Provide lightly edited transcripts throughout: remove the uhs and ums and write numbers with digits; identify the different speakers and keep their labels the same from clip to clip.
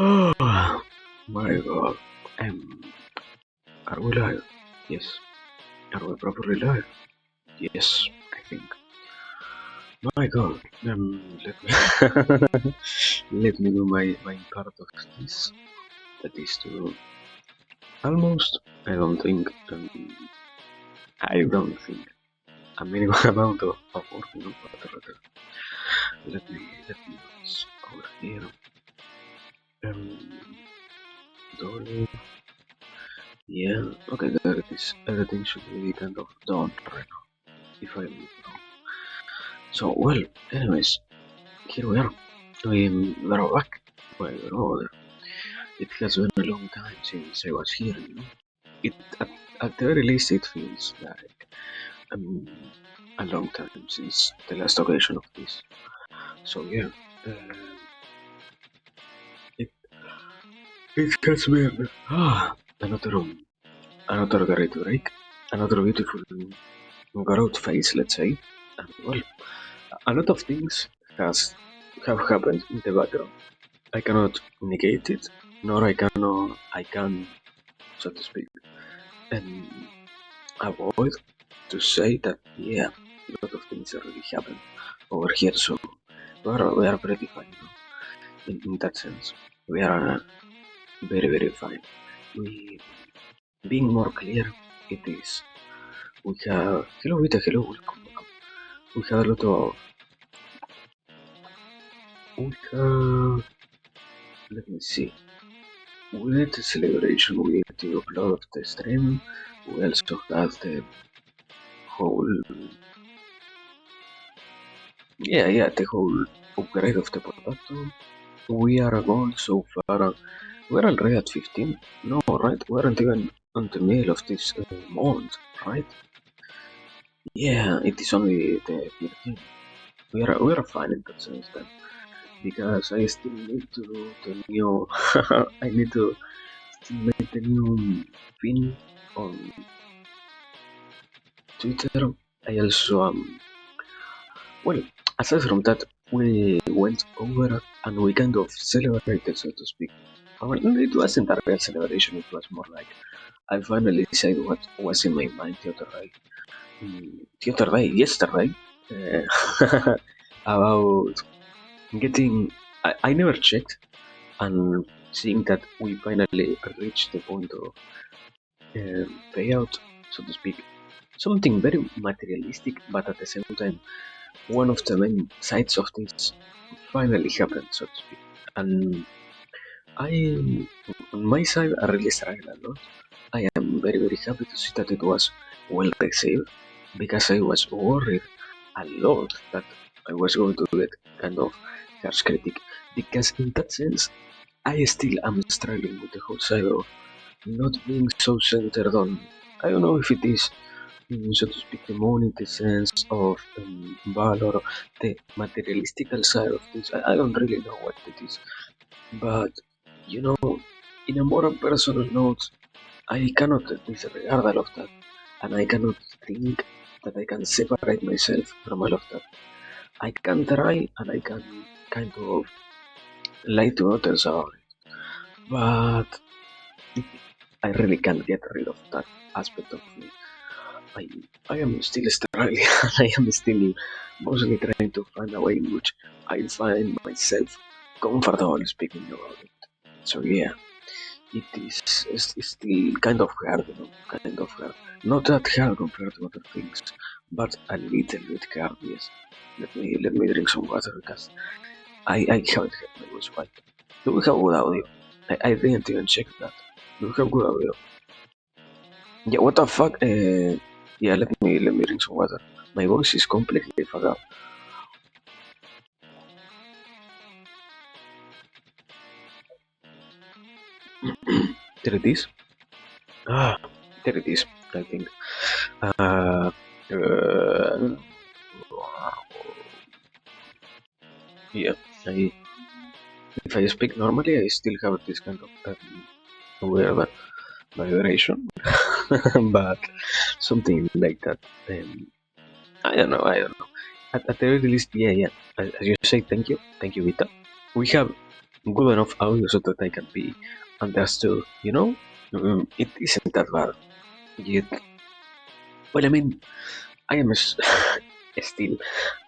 Speaker 1: Oh my god. Are we live? Yes. Are we properly live? Yes, I think. My god. Let me let me do my part of this. That is to almost. I don't think. I don't think a minimum amount of work. But let me do this over here. Um, Dolly. Yeah. Okay, there it is. Everything should be kind of done right now. If I'm wrong. So, well, anyways, here we are. We're back. Well, it has been a long time since I was here, It, at the very least, it feels like um, a long time since the last occasion of this. So, yeah, it, it has been another great break, another beautiful growth phase, let's say. And, well, a lot of things have happened in the background. I cannot negate it, nor I can, so to speak, avoid to say that yeah, a lot of things already happened over here, so we are pretty fine, in that sense. We are very fine. We being more clear, it is. We have hello Vita, hello, welcome. We have a lot of we have let me see. With the celebration, we had to upload the stream. We also have the whole, the whole upgrade of the potato. We are going so far. We're already at 15. No, right? We aren't even on the middle of this month, right? Yeah, it is only the 15. We are fine in that sense then, because I still need to do the new. I need to still make the new pin on Twitter. I also well, aside from that, we went over and we kind of celebrated, so to speak. Well, it wasn't a real celebration, it was more like I finally said what was in my mind yesterday, about getting. I never checked, and seeing that we finally reached the point of payout, so to speak, something very materialistic, but at the same time, one of the main sides of this finally happened, so to speak. And I, on my side, I really struggled a lot. I am very happy to see that it was well received, because I was worried a lot that I was going to get kind of harsh critic, because in that sense, I still am struggling with the whole side of not being so centered on. I don't know if it is, so to speak, the money in the sense of valor, the materialistical side of this. I don't really know what it is, but you know, in a more personal note, I cannot disregard all of that, and I cannot think that I can separate myself from all of that. I can try and I can kind of lie to others about it, but I really can't get rid of that aspect of me. I, I am still struggling. I am still mostly trying to find a way in which I find myself comfortable speaking about it. So yeah, it is it's still kind of hard, kind of hard. Not that hard compared to other things, but a little bit hard. Yes. Let me drink some water because I haven't had my voice quite. Do we have good audio? I didn't even check that. Do we have good audio? Yeah. What the fuck? Yeah. Let me drink some water. My voice is completely fucked up. There it is. Ah, there it is. I think. Uh, uh, yeah. I, if I speak normally, I still have this kind of weird vibration, but something like that. I don't know. I don't know. At the very least, yeah. As you say, thank you, Vita. We have. good enough audio so that I can be understood. It isn't that bad yet. Well, I mean, I am still.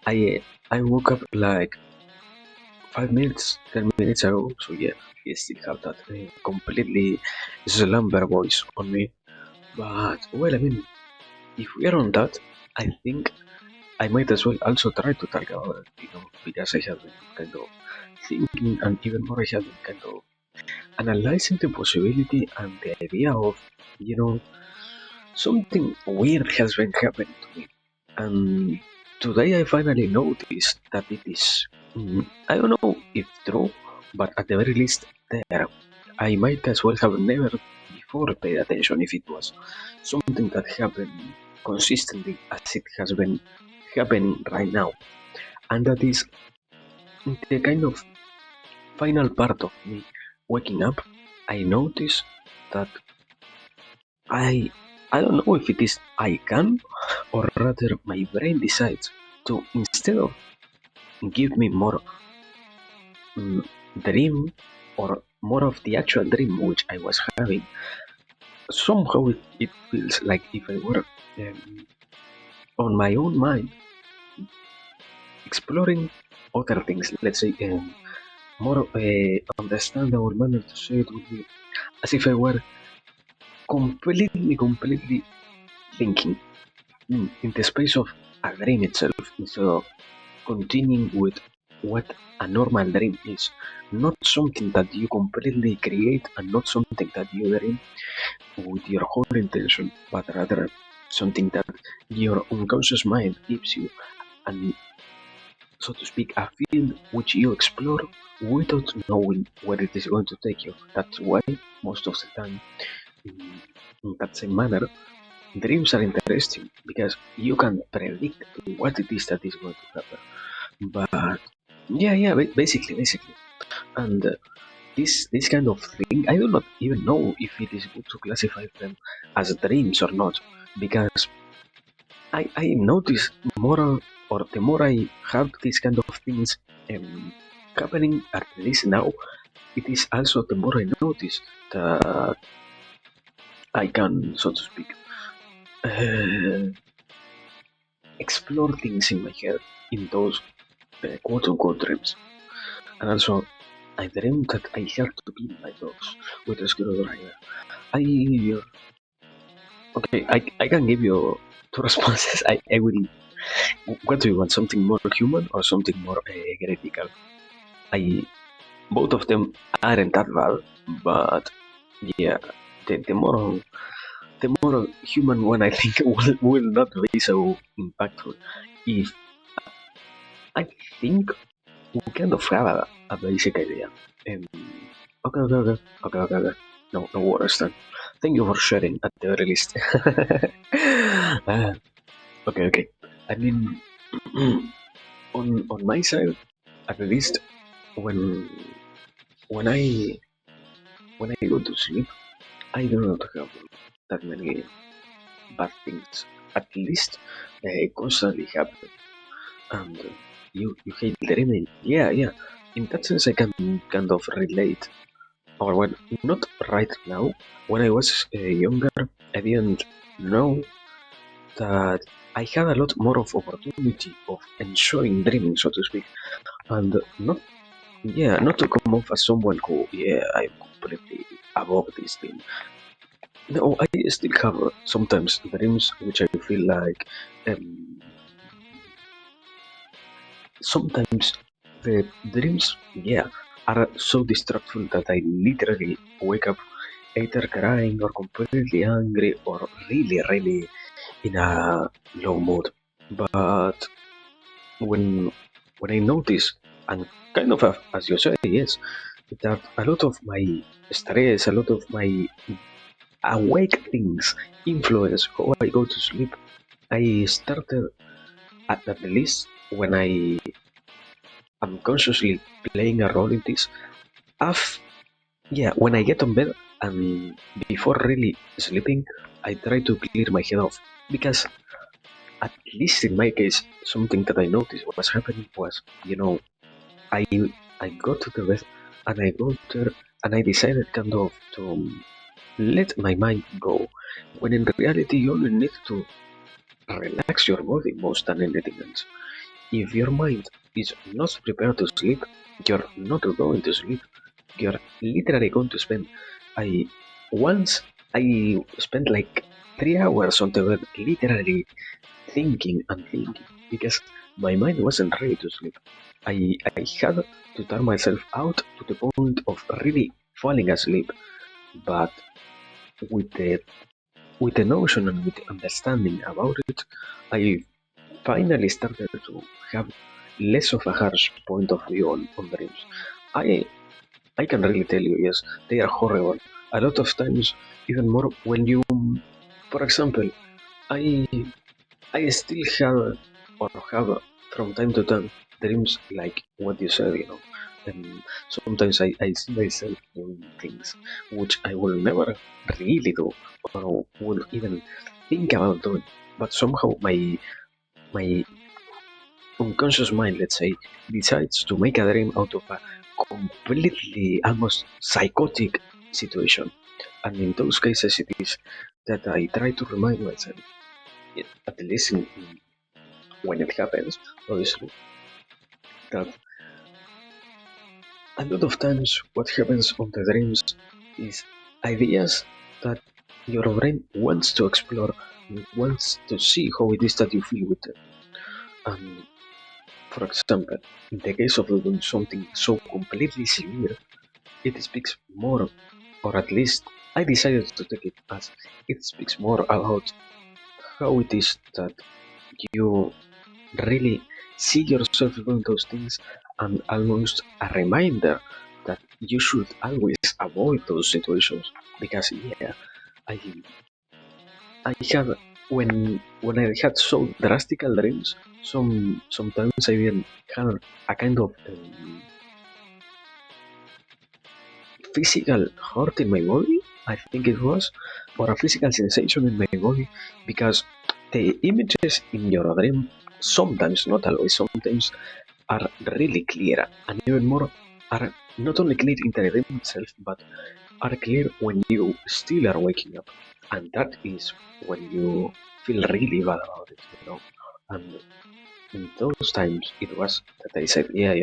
Speaker 1: I woke up like 5 minutes, 10 minutes ago. So yeah, I still have that completely slumber voice on me. But well, I mean, if we are on that, I think I might as well also try to talk about it, because I have been kind of thinking, and even more, I have been kind of analyzing the possibility and the idea of, you know, something weird has been happening to me. And today I finally noticed that it is, I don't know if true, but at the very least, there. I might as well have never before paid attention if it was something that happened consistently as it has been happening right now. And that is the kind of final part of me waking up. I notice that I I don't know if it is I can, or rather my brain decides to, instead of give me more mm, dream, or more of the actual dream which I was having, somehow it feels like if I were on my own mind exploring other things. Let's say more understandable manner to say it would be as if I were completely thinking in the space of a dream itself, instead of continuing with what a normal dream is. Not something that you completely create, and not something that you dream with your whole intention, but rather something that your unconscious mind gives you, and so to speak, a field which you explore without knowing where it is going to take you. That's why most of the time, in, in that same manner, dreams are interesting, because you can predict what it is that is going to happen. But yeah, basically, and this kind of thing, I do not even know if it is good to classify them as dreams or not, because I notice more, or the more I have these kind of things happening, at least now, it is also the more I notice that I can, so to speak, uh, explore things in my head in those quote unquote dreams. And also, I dreamed that I had to kill my dogs with a screwdriver. I Okay, I can give you two responses. I will. What do you want? Something more human or something more critical? I Both of them aren't that bad, but yeah, the more human one, I think, will not be so impactful. If I think we kind of have a basic idea. Um, okay. No worries then. Thank you for sharing at the very least. uh, okay. I mean, on my side, at least, when when I when I go to sleep, I do not have that many bad things. At least constantly happen. And you hate dreaming. Yeah. In that sense, I can kind of relate. Or when not right now. When I was younger, I didn't know that I had a lot more of opportunity of enjoying dreaming, so to speak, and not to come off as someone who, I'm completely above this thing. No, I still have sometimes dreams which I feel like um, sometimes the dreams, are so distractful that I literally wake up either crying or completely angry or really in a low mood. But when when I notice, and kind of as you say, yes, that a lot of my stress, a lot of my awake things influence how I go to sleep. I started at the least when I am consciously playing a role in this. When I get on bed and before really sleeping, I try to clear my head off, because at least in my case, something that I noticed was happening was, I I got to the bed and I go there and I decided kind of to let my mind go. When in reality, you only need to relax your body most than anything else. If your mind is not prepared to sleep, you're not going to sleep. You're literally going to spend. I once I spent like 3 hours on the bed, literally thinking and thinking because my mind wasn't ready to sleep. I had to turn myself out to the point of really falling asleep, but with the with the notion and with the understanding about it, I finally started to have less of a harsh point of view on dreams. I I can really tell you, yes, they are horrible. A lot of times, even more when you, for example, I I still have or have from time to time dreams like what you said, And sometimes I see myself doing things which I will never really do or would even think about doing. But somehow my unconscious mind, let's say, decides to make a dream out of a completely almost psychotic situation. And in those cases, it is that I try to remind myself, at least when it happens, obviously, that a lot of times what happens on the dreams is ideas that your brain wants to explore, wants to see how it is that you feel with them. And for example, in the case of doing something so completely severe, it speaks more, or at least I decided to take it as it speaks more about how it is that you really see yourself doing those things and almost a reminder that you should always avoid those situations because yeah, I I have when I had so drastical dreams, sometimes I even had a kind of physical hurt in my body, I think it was, or a physical sensation in my body, because the images in your dream sometimes, not always, sometimes are really clear, and even more are not only clear in the dream itself, but are clear when you still are waking up, and that is when you feel really bad about it. And in those times, it was that I said, yeah,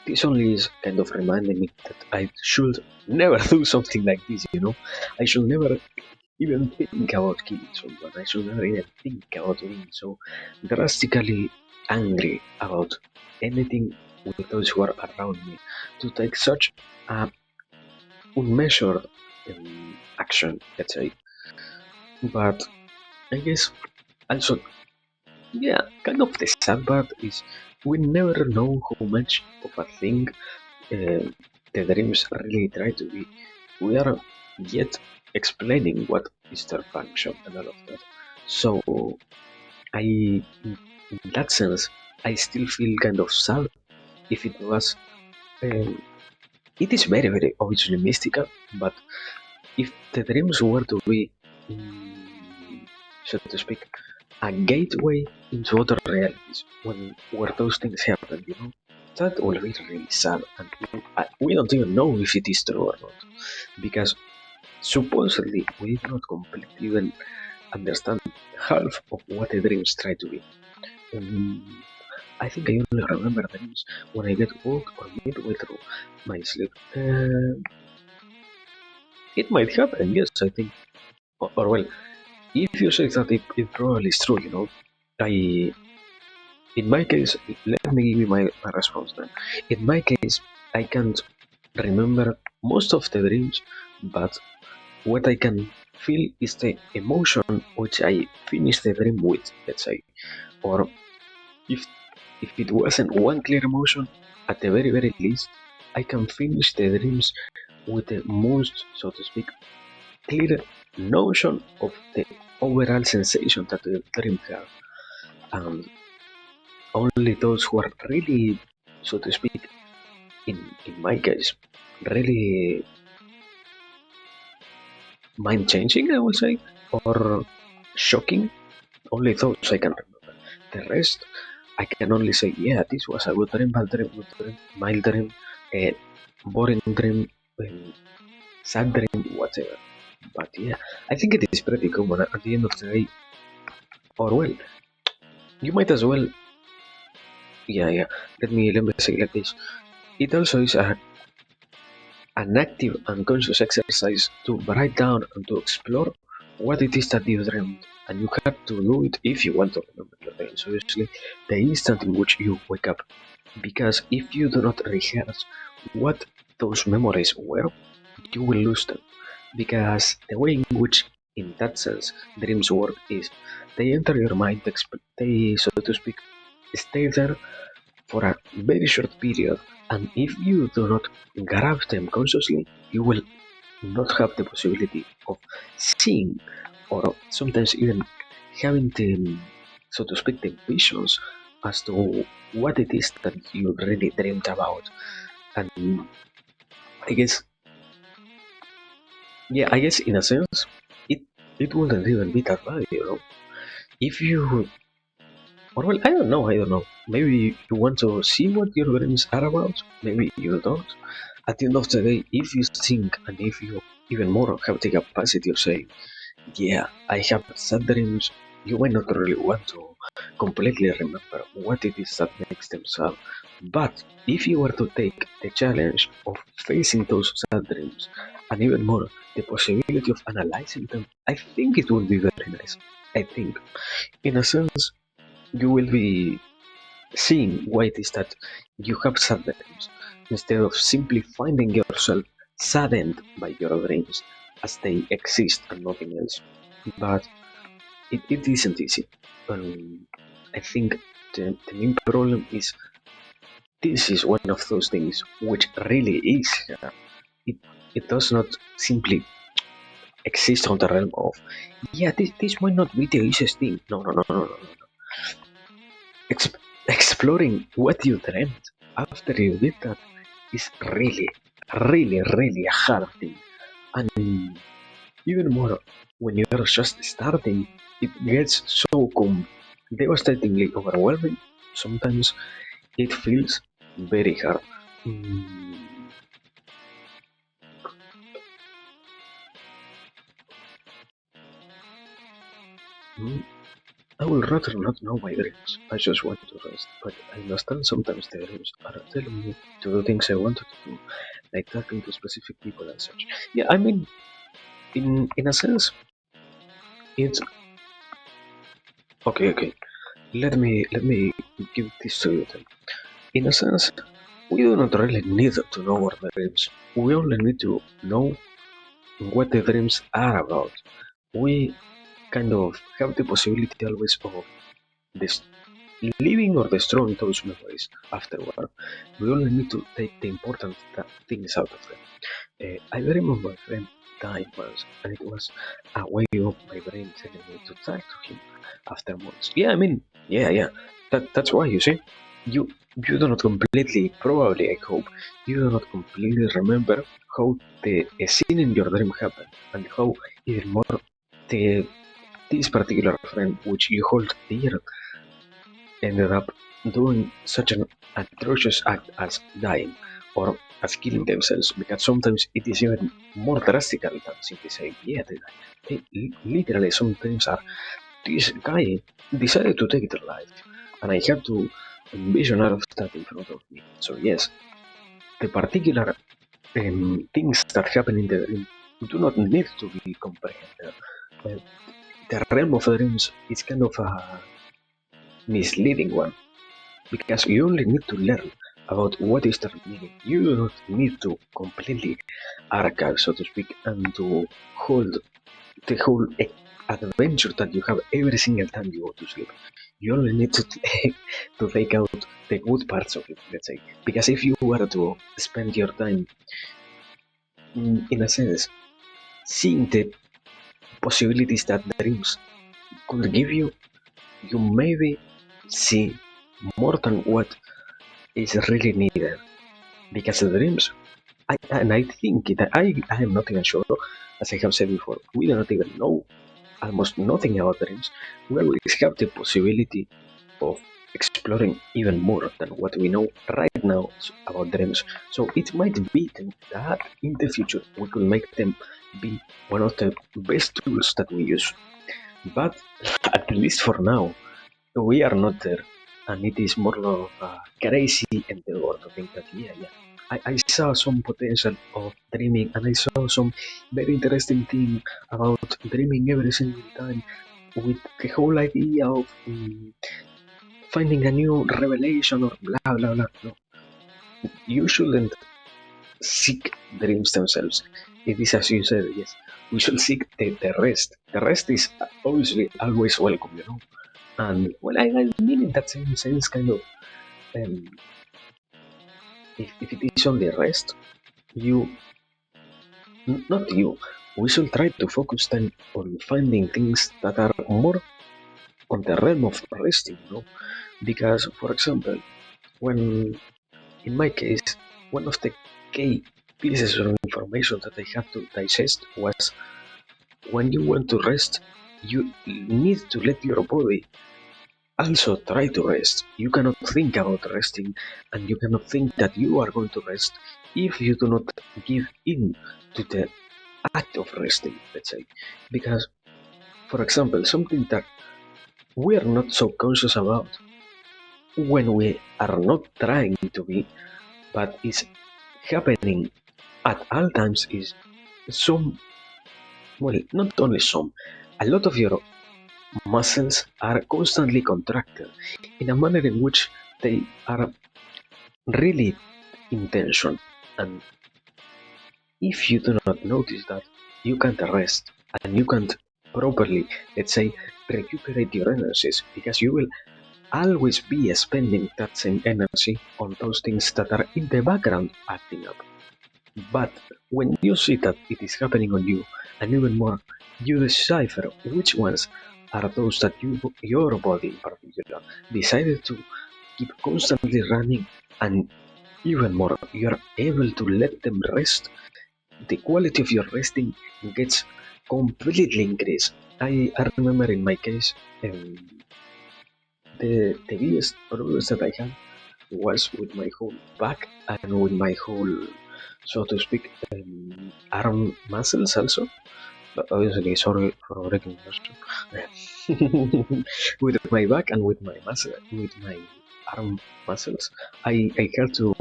Speaker 1: this only is kind of reminding me that I should never do something like this. I should never even think about killing someone. I should never even think about being so drastically angry about anything with those who are around me. To take such a unmeasured action, let's say. But I guess also, yeah, kind of the sad part is we never know how much of a thing uh, the dreams really try to be. We are yet explaining what is their function and all of that. So in that sense, I still feel kind of sad if it was. Um, it is very, very obviously mystical, but if the dreams were to be, so to speak, a gateway into other realities when where those things happen, that will be really sad, and we don't even know if it is true or not, because supposedly we did not completely even understand half of what the dreams try to be. I think I only remember dreams when I get woke or midway through my sleep. It might happen, yes, I think. Or well, if you say that it probably is true. I, in my case, let me give you my response then. In my case, I can't remember most of the dreams, but what I can feel is the emotion which I finished the dream with, let's say. Or if if it wasn't one clear emotion, at the very very least, I can finish the dreams with the most, so to speak, clear notion of the overall sensation that the dream has. And only those who are really, so to speak, in my case, really mind changing, I would say, or shocking, only those I can remember. The rest, I can only say, yeah, this was a good dream, bad dream, good dream, mild dream. a boring dream, um, sad dream, whatever. But yeah, I think it is pretty common at the end of the day. Or well, you might as well. Yeah. Let me say like this. It also is an active and conscious exercise to write down and to explore what it is that you dreamed. And you have to do it if you want to remember your dreams. Obviously, the instant in which you wake up. Because if you do not rehearse what those memories were, you will lose them. Because the way in which, in that sense, dreams work is they enter your mind, they, so to speak, stay there for a very short period, and if you do not grab them consciously, you will not have the possibility of seeing or sometimes even having the, so to speak, the visions as to what it is that you really dreamed about. And I guess, yeah, I guess in a sense, it it wouldn't even be that bad, you know. If you, or well, I don't know. Maybe you want to see what your dreams are about. Maybe you don't. At the end of the day, if you think and if you even more have the capacity of saying, yeah, I have sad dreams, you might not really want to completely remember what it is that makes them sad. But if you were to take the challenge of facing those sad dreams and even more the possibility of analyzing them, I think it would be very nice. I think, in a sense, you will be seeing why it is that you have sad dreams instead of simply finding yourself saddened by your dreams as they exist and nothing else. But it isn't easy. I think the main problem is this is one of those things which really is. It, it does not simply exist on the realm of, yeah, this might not be the easiest thing. No. Ex- Exploring what you dreamt after you did that is really a hard thing. And even more, when you're just starting, it gets so devastatingly overwhelming. Sometimes it feels very hard. Mm, mm, I would rather not know my dreams. I just want to rest. But I understand sometimes the dreams are telling me to do things I wanted to do, like talking to specific people and such. Yeah, I mean, in a sense, it's okay. Let me give this to you then. In a sense, we do not really need to know our dreams. We only need to know what the dreams are about. We kind of have the possibility always of this leaving or destroying those memories afterward. We only need to take the important things out of them. I remember my friend died once, and it was a way of my brain telling me to talk to him after months. Yeah, I mean, yeah. That's why you see, you you do not completely, probably I hope, you do not completely remember how the a scene in your dream happened, and how even more the this particular friend which you hold dear ended up doing such an atrocious act as dying or as killing themselves, because sometimes it is even more drastic than simply saying, yeah, they literally sometimes are, this guy decided to take their life, and I have to envision all of that in front of me. So yes, the particular things that happen in the dream do not need to be comprehended. Uh, the realm of dreams is kind of a misleading one, because you only need to learn about what is the meaning. You do not need to completely archive, so to speak, and to hold the whole adventure that you have every single time you go to sleep. You only need to to take out the good parts of it, let's say. Because if you were to spend your time, in a sense, seeing the possibilities that dreams could give you, you maybe see more than what is really needed. Because the dreams, I think that I am not even sure, as I have said before, we do not even know almost nothing about dreams. We always have the possibility of exploring even more than what we know right now about dreams. So it might be that in the future we could make them be one of the best tools that we use. But at least for now, we are not there. And it is more of a crazy endeavor to think that, yeah. I saw some potential of dreaming, and I saw some very interesting thing about dreaming every single time with the whole idea of finding a new revelation or blah blah blah. No, you shouldn't seek dreams themselves. It is as you said, yes. We should seek the rest. The rest is obviously always welcome. And well, I mean in that same sense, kind of. Um, if it is only rest, you, not you, we should try to focus then on finding things that are more on the realm of resting. Because, for example, when in my case, one of the key pieces of information that I had to digest was when you want to rest, you need to let your body also try to rest. You cannot think about resting, and you cannot think that you are going to rest if you do not give in to the act of resting, let's say. Because, for example, something that we are not so conscious about when we are not trying to be, but is happening at all times is some, well, not only some, a lot of your muscles are constantly contracted in a manner in which they are really in tension. And if you do not notice that, you can't rest and you can't properly, let's say, recuperate your energies because you will always be spending that same energy on those things that are in the background acting up. But when you see that it is happening on you, and even more, you decipher which ones are those that your body in particular, decided to keep constantly running, and even more, you are able to let them rest. The quality of your resting gets completely increased. I remember in my case, the biggest problems that I had was with my whole back and with my whole, so to speak, arm muscles also. But obviously, sorry for breaking question. With my back and with my muscle, with my arm muscles, I had to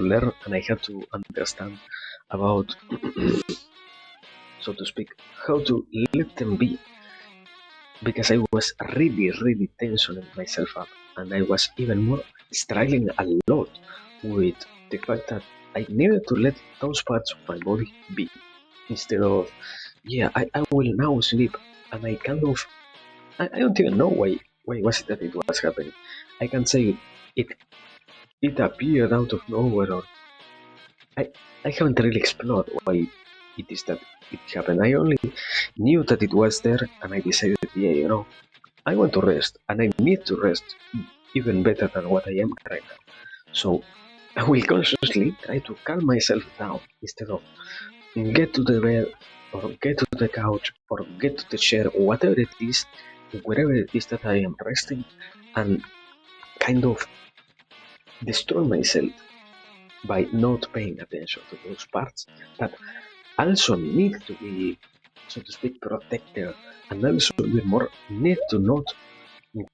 Speaker 1: learn and I had to understand about, so to speak, how to let them be, because I was really tensioning myself up, and I was even more struggling a lot with the fact that I needed to let those parts of my body be, instead of, yeah, I will now sleep, and I kind of, I don't even know why was it that it was happening. I can say it it appeared out of nowhere, or I, I haven't really explored why it is that it happened. I only knew that it was there, and I decided, yeah, I want to rest, and I need to rest even better than what I am right now. So I will consciously try to calm myself down instead of get to the bed or get to the couch or get to the chair, whatever it is, wherever it is that I am resting, and kind of destroy myself by not paying attention to those parts that also need to be, so to speak, protected, and also even more need to not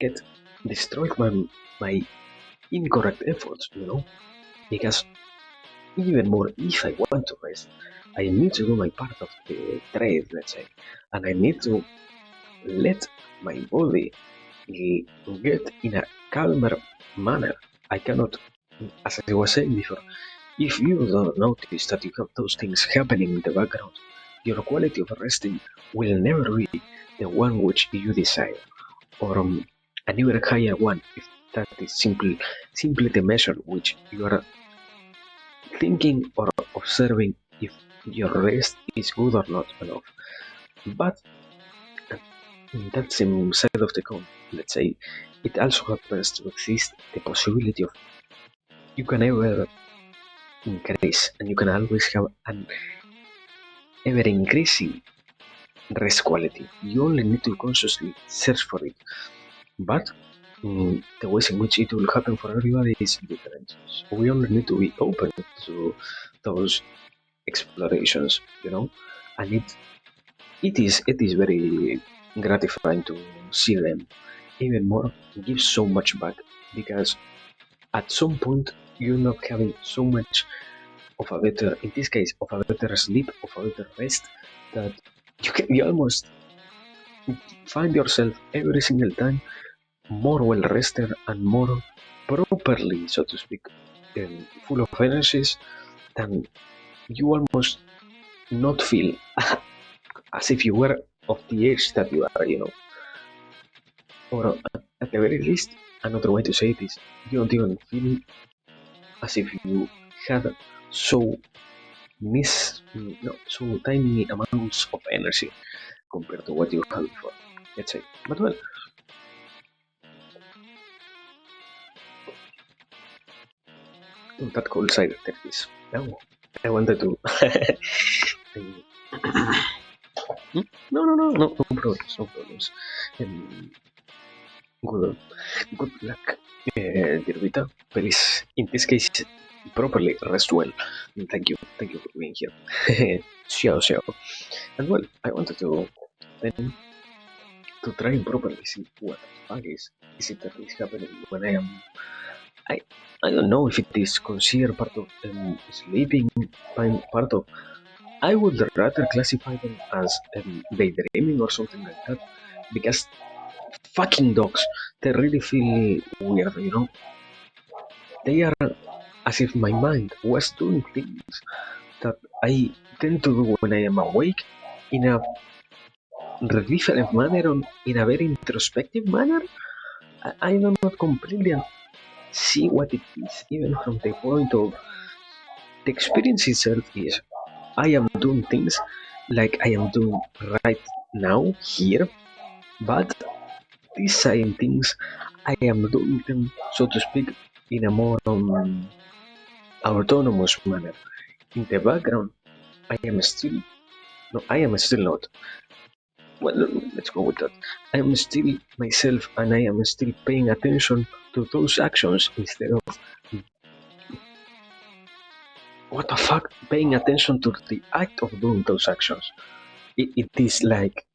Speaker 1: get destroyed by my incorrect efforts. Because even more, if I want to rest, I need to do my part of the trade, let's say, and I need to let my body get in a calmer manner. I cannot, as I was saying before, if you don't notice that you have those things happening in the background, your quality of resting will never be the one which you desire, or an even higher one, if that is simply the measure which you are thinking or observing if your rest is good or not enough. But in that same side of the coin, let's say, it also happens to exist the possibility of you can ever increase, and you can always have an ever increasing rest quality. You only need to consciously search for it. But the ways in which it will happen for everybody is different. So we only need to be open to those explorations, and it is very gratifying to see them. Even more, it gives so much back because at some point you're not having so much of a better, in this case, of a better sleep, of a better rest, that you almost find yourself every single time more well rested and more properly, so to speak, full of energies than you almost not feel as if you were of the age that you are. Or at the very least, another way to say it is you don't even feel as if you had so so tiny amounts of energy compared to what you had before. Let's say, but well, that cool side of this. Now, I wanted to. No problems, no problems. Um, good, good luck, Dirvita. Please, in this case, properly rest well. Thank you for being here. Xiao, xiao. And well, I wanted to then to try and properly see what the fuck is it that is happening when I I don't know if it is considered part of sleeping, part of. I would rather classify them as daydreaming or something like that, because fucking dogs, they really feel weird. They are as if my mind was doing things that I tend to do when I am awake in a different manner, in a very introspective manner. I do not completely see what it is, even from the point of the experience itself is I am doing things like I am doing right now here, but these same things I am doing them, so to speak, in a more autonomous manner. In the background, I am still no, I am still not. Well, let's go with that. I am still myself, and I am still paying attention to those actions instead of what the fuck, paying attention to the act of doing those actions. It is like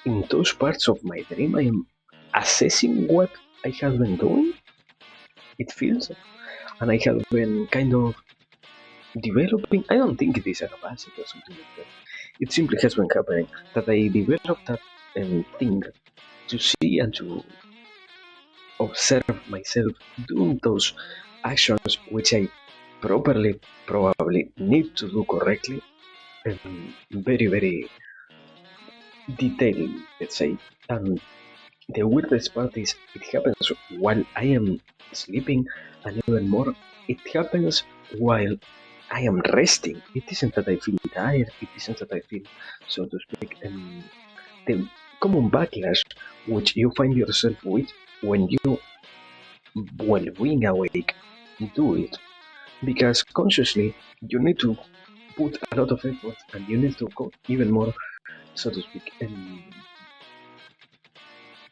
Speaker 1: in those parts of my dream, I am assessing what I have been doing. It feels, and I have been kind of developing. I don't think it is a capacity or something like that. It simply has been happening that I developed that thing to see and to observe myself doing those actions which I properly probably need to do correctly and very very detailed, let's say. And the weirdest part is it happens while I am sleeping, and even more, it happens while I am resting. It isn't that I feel tired, it isn't that I feel, so to speak, the common backlash which you find yourself with when you, while being awake, do it. Because consciously, you need to put a lot of effort and you need to go even more, so to speak, and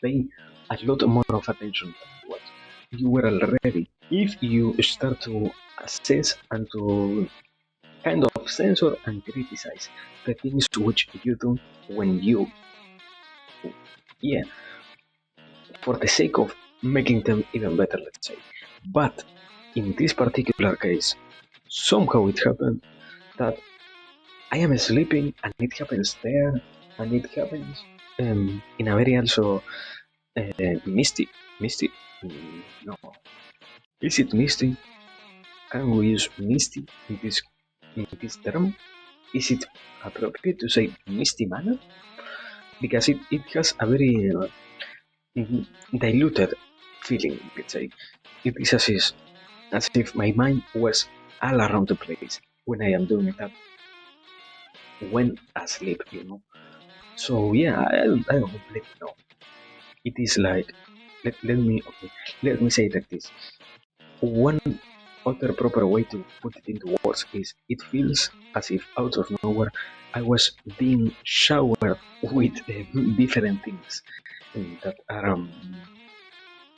Speaker 1: pay a lot more of attention than what you were already. If you start to assess and to kind of censor and criticize the things which you do when you, yeah, for the sake of making them even better, let's say. But in this particular case, somehow it happened that I am sleeping and it happens there, and it happens in a very also misty. No, is it misty? Can we use misty in this term? Is it appropriate to say misty manner? Because it has a very diluted feeling, let's say. It is as if my mind was all around the place when I am doing that when asleep. So yeah, I don't completely know. It is like let me say it like this. One other proper way to put it into words is it feels as if out of nowhere I was being showered with different things that are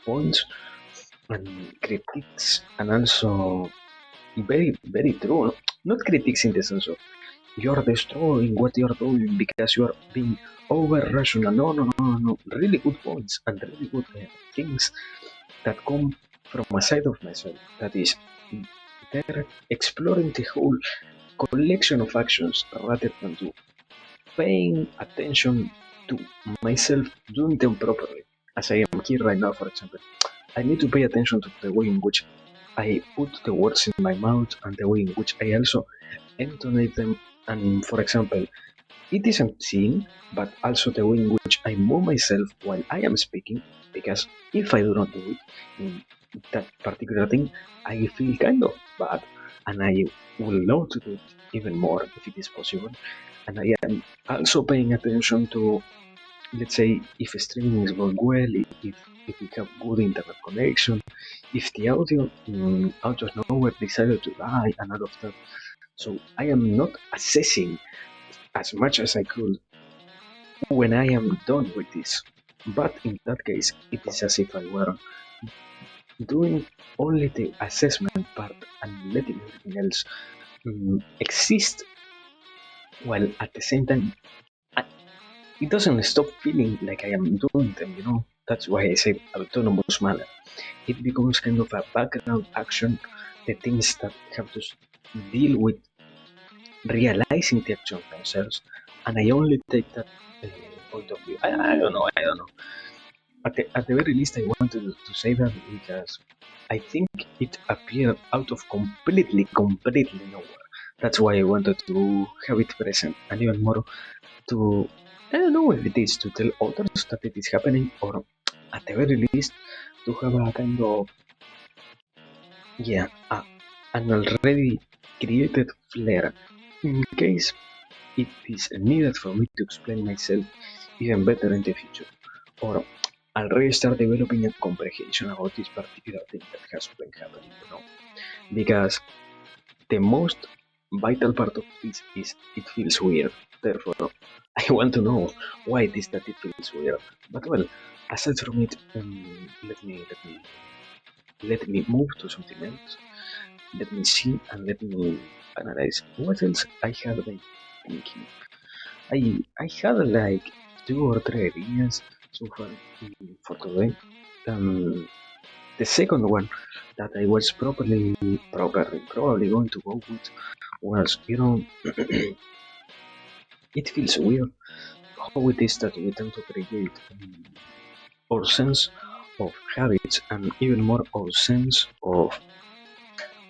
Speaker 1: points and critiques, and also very, very true. Not critiques in the sense of you're destroying what you're doing because you're being over rational. No, no, no, no, no. Really good points and really good things that come from a side of myself. That is, they're exploring the whole collection of actions rather than to paying attention to myself doing them properly. As I am here right now, for example, I need to pay attention to the way in which I put the words in my mouth and the way in which I also intonate them. And for example, it isn't seen, but also the way in which I move myself while I am speaking, because if I do not do it in that particular thing, I feel kind of bad, and I will love to do it even more if it is possible. And I am also paying attention to, let's say, if streaming is going well, if we have good internet connection, if the audio out of nowhere decided to die, and all of that. So I am not assessing as much as I could when I am done with this. But in that case, it is as if I were doing only the assessment part and letting everything else exist, while at the same time, it doesn't stop feeling like I am doing them. That's why I say autonomous manner. It becomes kind of a background action, the things that have to deal with realizing the action themselves, and I only take that point of view. I don't know. I don't know. At the very least, I wanted to say that because I think it appeared out of completely nowhere. That's why I wanted to have it present, and even more to, I don't know if it is to tell others that it is happening, or at the very least to have a kind of, yeah, an already created flair in case it is needed for me to explain myself even better in the future, or already start developing a comprehension about this particular thing that has been happening. Because the most vital part of this is it feels weird. Therefore, I want to know why it is that it feels weird. But well, aside from it, let me move to something else. Let me see and let me analyze what else I have been thinking. I had like 2 or 3 ideas so far for today. The second one that I was probably going to go with was, it feels weird how it is that we tend to create our sense of habits and even more our sense of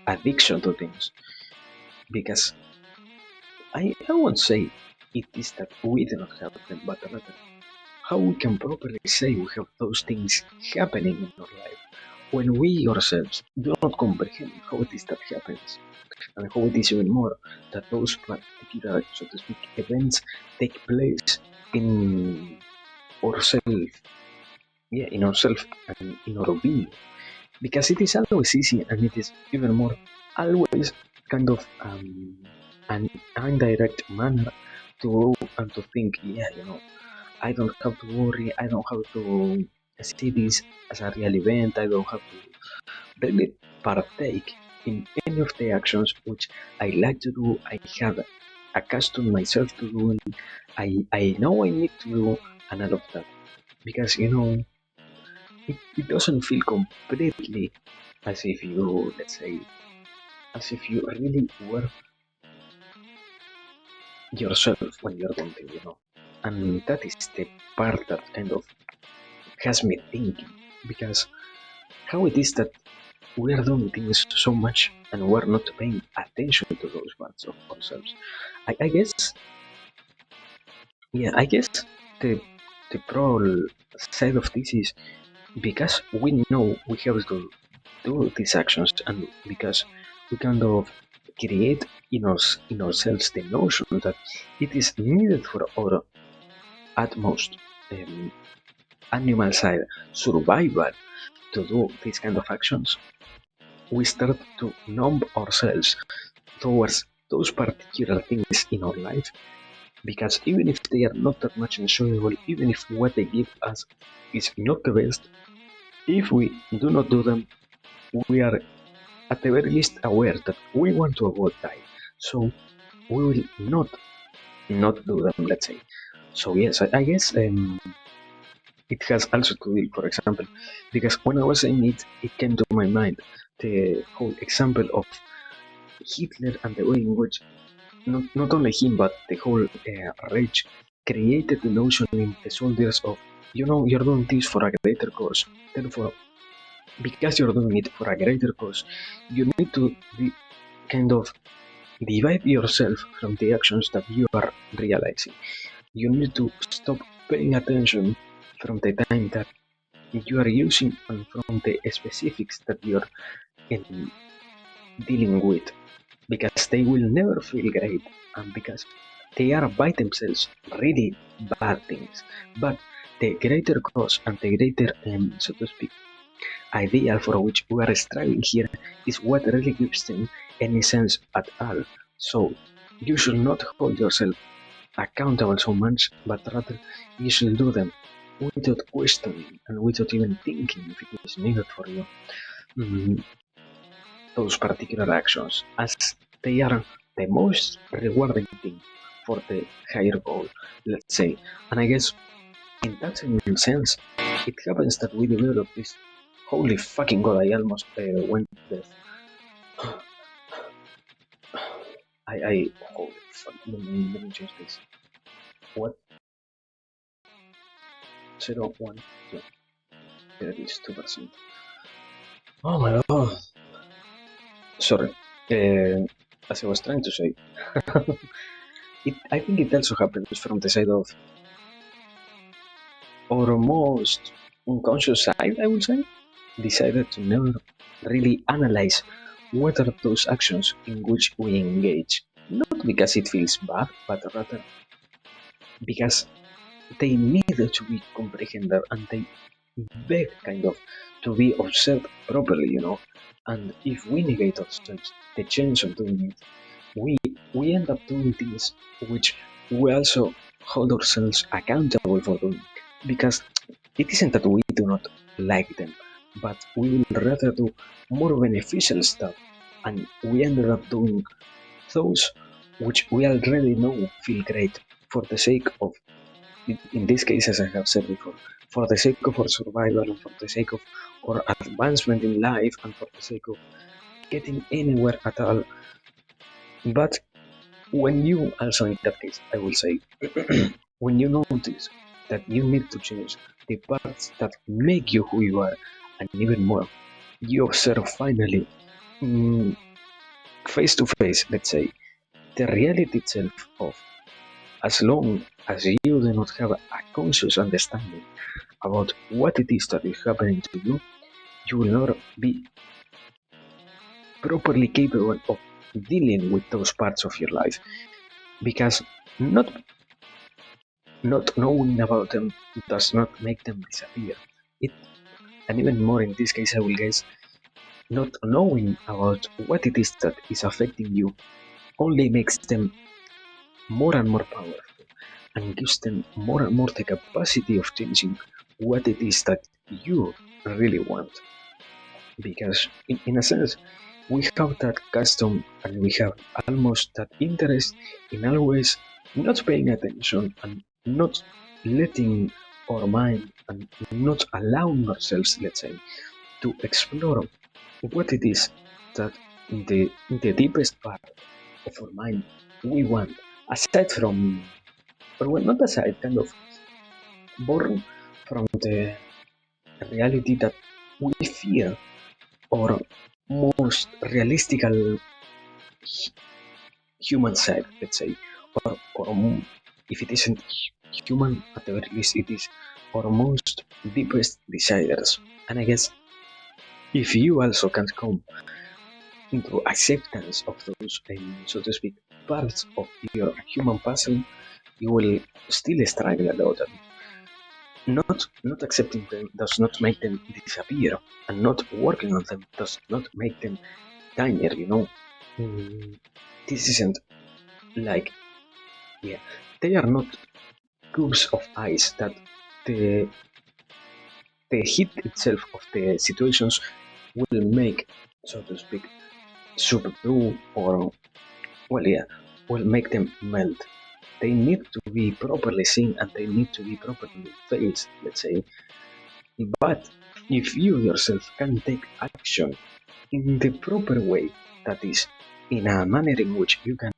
Speaker 1: addiction to things. Because I won't say it is that we do not have them, but rather how we can properly say we have those things happening in our life when we ourselves do not comprehend how it is that happens, and how it is even more that those particular, so to speak, events take place in ourselves, in ourselves and in our being. Because it is always easy, and it is even more always kind of an indirect manner to go and to think, I don't have to worry, I don't have to see this as a real event, I don't have to really partake in any of the actions which I like to do, I have accustomed myself to doing, I know I need to do, and all of that. Because, it doesn't feel completely as if you, let's say, as if you really were yourself when you're doing it. And that is the part that kind of has me thinking, because how it is that we are doing things so much and we're not paying attention to those parts of ourselves. I guess, yeah, I guess the pro side of this is because we know we have to do these actions, and because we kind of create in ourselves the notion that it is needed for our utmost animal side survival to do these kind of actions, we start to numb ourselves towards those particular things in our life, because even if they are not that much enjoyable, even if what they give us is not the best, If we do not do them, we are at the very least aware that we want to avoid dying. So we will not do them, let's say. So yes, I guess it has also to do, for example, because when I was saying it, it came to my mind the whole example of Hitler and the way in which not only him but the whole Reich created the notion in the soldiers of, you're doing this for a greater cause. Therefore, because you're doing it for a greater cause, you need to be kind of divide yourself from the actions that you are realizing. You need to stop paying attention from the time that you are using and from the specifics that you're dealing with, because they will never feel great and because they are by themselves really bad things. But the greater cause and the greater, so to speak, ideal for which we are striving here is what really gives them any sense at all. So you should not hold yourself accountable so much, but rather you should do them without questioning and without even thinking if it is needed for you. Mm, those particular actions, as they are the most rewarding thing for the higher goal, let's say. And I guess in that same sense, it happens that we develop this. Holy fucking god! I almost went deaf. Holy fuck! Let me change this. What? 0.1. Yeah, there it is, 2%. Oh my god! Sorry. As I was trying to say, I think it also happens from the side of our most unconscious side, I would say, decided to never really analyze what are those actions in which we engage. Not because it feels bad, but rather because they need to be comprehended and they beg kind of to be observed properly. And if we negate ourselves the chance of doing it, we end up doing things which we also hold ourselves accountable for doing, because it isn't that we do not like them, but we will rather do more beneficial stuff, and we ended up doing those which we already know feel great for the sake of, in this case, as I have said before, for the sake of our survival and for the sake of our advancement in life and for the sake of getting anywhere at all. But when you also, in that case, I will say, when you notice that you need to change the parts that make you who you are, and even more, you observe finally, face to face, let's say, the reality itself of, as long as you do not have a conscious understanding about what it is that is happening to you, you will not be properly capable of dealing with those parts of your life, because not knowing about them does not make them disappear. It, and even more in this case, I will guess, not knowing about what it is that is affecting you only makes them more and more powerful and gives them more and more the capacity of changing what it is that you really want. Because, in a sense, we have that custom and we have almost that interest in always not paying attention and not letting our mind and not allowing ourselves, let's say, to explore what it is that in the deepest part of our mind we want, aside from, or well, not aside, kind of born from the reality that we fear, or most realistical human side, let's say, or if it isn't human, at the very least, it is our most deepest desires. And I guess if you also can come into acceptance of those, so to speak, parts of your human puzzle, you will still struggle a lot. Not accepting them does not make them disappear, and not working on them does not make them tinier. This isn't like, yeah, they are not cubes of ice that the the heat itself of the situations will make, so to speak, soup do, or well, yeah, will make them melt. They need to be properly seen and they need to be properly faced, let's say. But if you yourself can take action in the proper way, that is, in a manner in which you can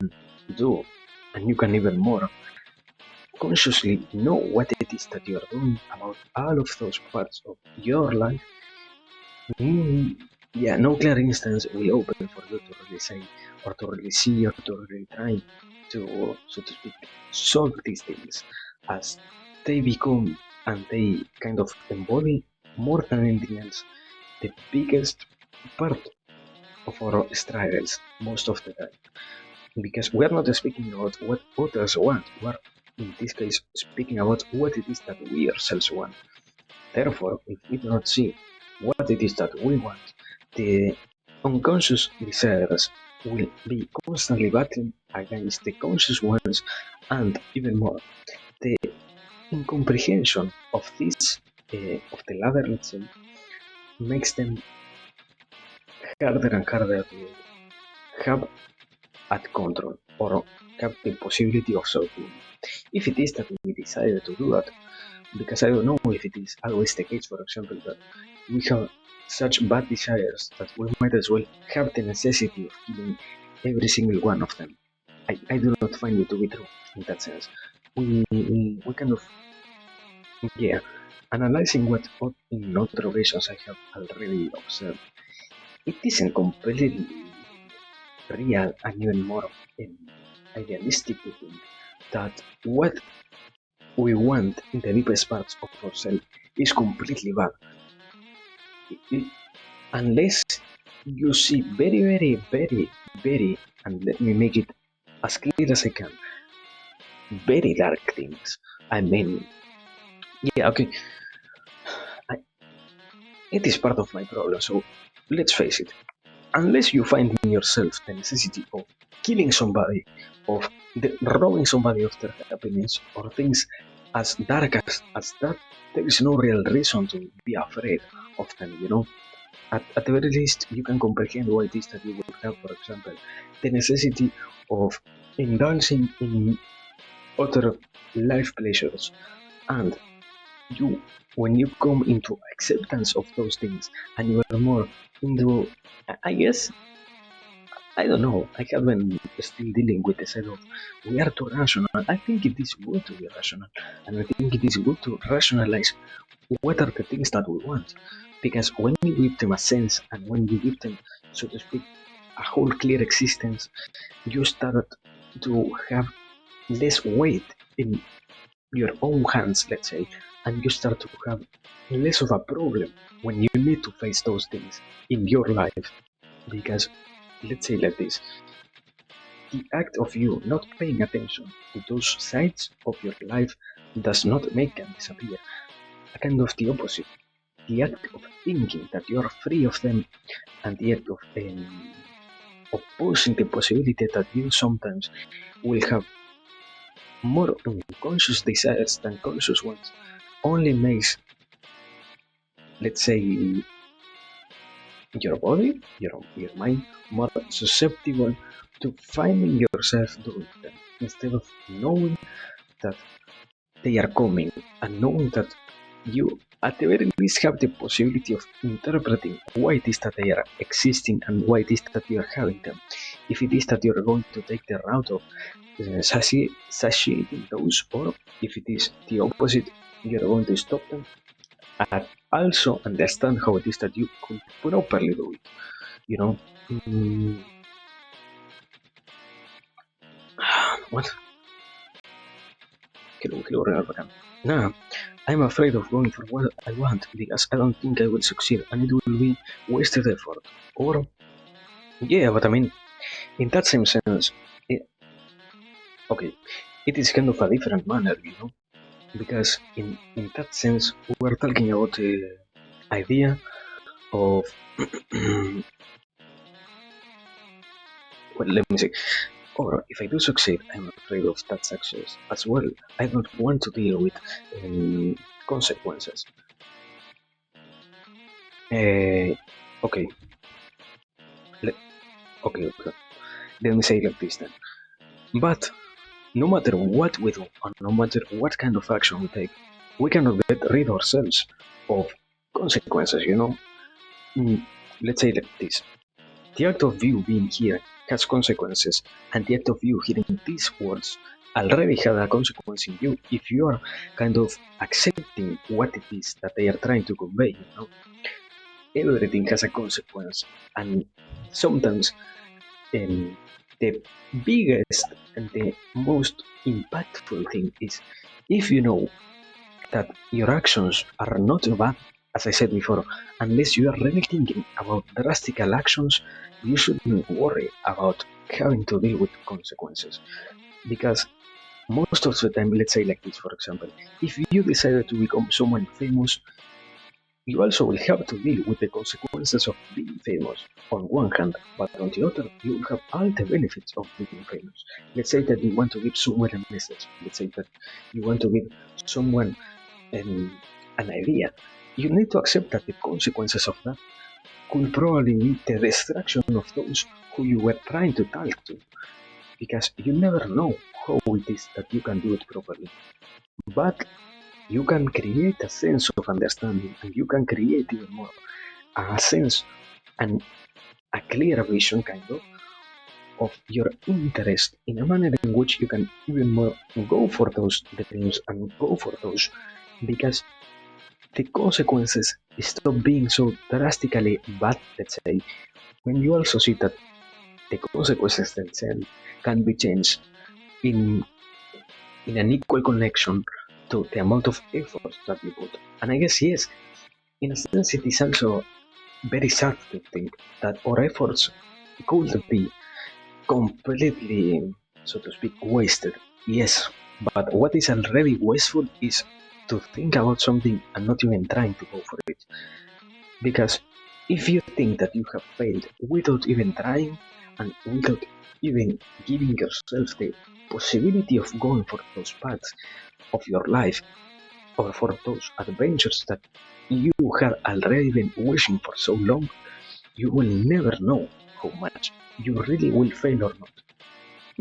Speaker 1: do, and you can even more consciously know what it is that you are doing about all of those parts of your life, mm, yeah, no clear instance will open for you to really say, or to really see, or to really try to, so to speak, solve these things as they become and they kind of embody more than anything else the biggest part of our struggles most of the time. Because we are not speaking about what others want, we are in this case speaking about what it is that we ourselves want. Therefore, if we do not see what it is that we want, the unconscious desires will be constantly battling against the conscious ones, and even more, the incomprehension of this, of the latter, let's say, makes them harder and harder to have at control or have the possibility of solving. If it is that we decide to do that, because I don't know if it is always the case, for example, that we have such bad desires that we might as well have the necessity of killing every single one of them. I do not find it to be true in that sense. We kind of, yeah, analyzing what in other occasions I have already observed, it isn't completely real and even more idealistic to think that what we want in the deepest parts of ourselves is completely bad. Unless you see very, very, very, very, and let me make it as clear as I can, very dark things. I mean, yeah, okay, I, it is part of my problem, so let's face it. Unless you find in yourself the necessity of killing somebody, of robbing somebody of their happiness, or things as dark as that, there is no real reason to be afraid of them, you know? At the very least, you can comprehend why it is that you would have, for example, the necessity of indulging in other life pleasures. And you, when you come into acceptance of those things and you are more into, I guess, I don't know, I have been still dealing with the side of we are too rational. I think it is good to be rational, and I think it is good to rationalize what are the things that we want. Because when you give them a sense and when you give them, so to speak, a whole clear existence, you start to have less weight in your own hands, let's say, and you start to have less of a problem when you need to face those things in your life. Because, let's say like this, the act of you not paying attention to those sides of your life does not make them disappear. A kind of the opposite. The act of thinking that you are free of them and the act of opposing the possibility that you sometimes will have more unconscious desires than conscious ones only makes, let's say, your body, your mind more susceptible to finding yourself doing them instead of knowing that they are coming and knowing that you at the very least have the possibility of interpreting why it is that they are existing and why it is that you are having them. If it is that you are going to take the route of satiating those, or if it is the opposite, you are going to stop them and also understand how it is that you could properly do it. You know, mm, what? Hello, Real. Nah, I'm afraid of going for what I want because I don't think I will succeed and it will be wasted effort. Or, yeah, but I mean, in that same sense, it, okay, it is kind of a different manner, you know, because in that sense, we're talking about the idea of, well, let me see, or if I do succeed, I'm afraid of that success as well. I don't want to deal with consequences. Uh, okay, let, okay. Let me say it like this then. But no matter what we do, and no matter what kind of action we take, we cannot get rid ourselves of consequences, you know? Mm, let's say it like this. The act of you being here has consequences, and the act of you hearing these words already had a consequence in you if you are kind of accepting what it is that they are trying to convey, you know? Everything has a consequence, and sometimes the biggest and the most impactful thing is if you know that your actions are not bad, as I said before, unless you are really thinking about drastical actions, you shouldn't worry about having to deal with consequences. Because most of the time, let's say like this, for example, if you decided to become someone famous, you also will have to deal with the consequences of being famous on one hand, but on the other, you will have all the benefits of being famous. Let's say that you want to give someone a message. Let's say that you want to give someone an idea. You need to accept that the consequences of that could probably be the destruction of those who you were trying to talk to, because you never know how it is that you can do it properly. But you can create a sense of understanding, and you can create even more a sense and a clear vision of your interest in a manner in which you can even more go for those dreams and go for those, because the consequences stop being so drastically bad, let's say, when you also see that the consequences themselves can be changed in an equal connection to the amount of effort that you put. And I guess yes, in a sense it is also very sad to think that our efforts could be completely, so to speak, wasted. Yes, but what is already wasteful is to think about something and not even trying to go for it. Because if you think that you have failed without even trying and without even giving yourself the possibility of going for those paths of your life or for those adventures that you have already been wishing for so long, you will never know how much you really will fail or not.